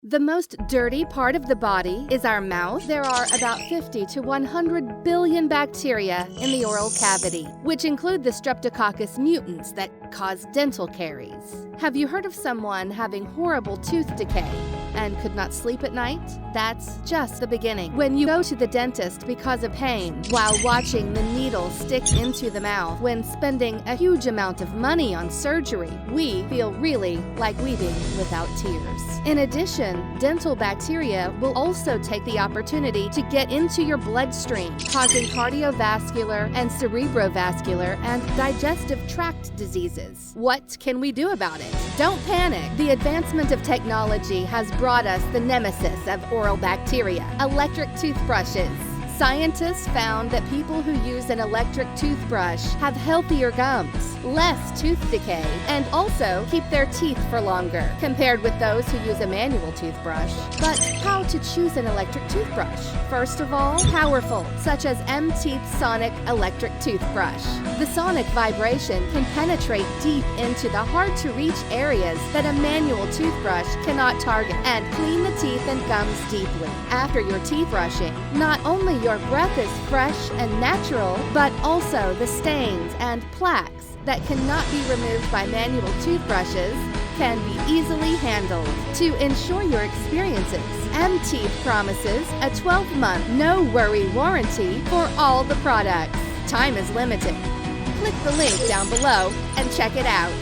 The most dirty part of the body is our mouth. There are about 50 to 100 billion bacteria in the oral cavity, which include the Streptococcus mutans that cause dental caries. Have you heard of someone having horrible tooth decay and could not sleep at night? That's just the beginning. When you go to the dentist because of pain, while watching the needle stick into the mouth, when spending a huge amount of money on surgery, we feel really like weeping without tears. In addition, dental bacteria will also take the opportunity to get into your bloodstream, causing cardiovascular and cerebrovascular and digestive tract diseases. What can we do about it? Don't panic. The advancement of technology has brought us the nemesis of oral bacteria, electric toothbrushes. Scientists found that people who use an electric toothbrush have healthier gums, less tooth decay, and also keep their teeth for longer, compared with those who use a manual toothbrush. But how to choose an electric toothbrush? First of all, powerful, such as M-Teeth Sonic Electric Toothbrush. The sonic vibration can penetrate deep into the hard-to-reach areas that a manual toothbrush cannot target and clean the teeth and gums deeply. After your teeth brushing, not only your breath is fresh and natural, but also the stains and plaques that cannot be removed by manual toothbrushes can be easily handled. To ensure your experiences, M-Teeth promises a 12-month no-worry warranty for all the products. Time is limited. Click the link down below and check it out.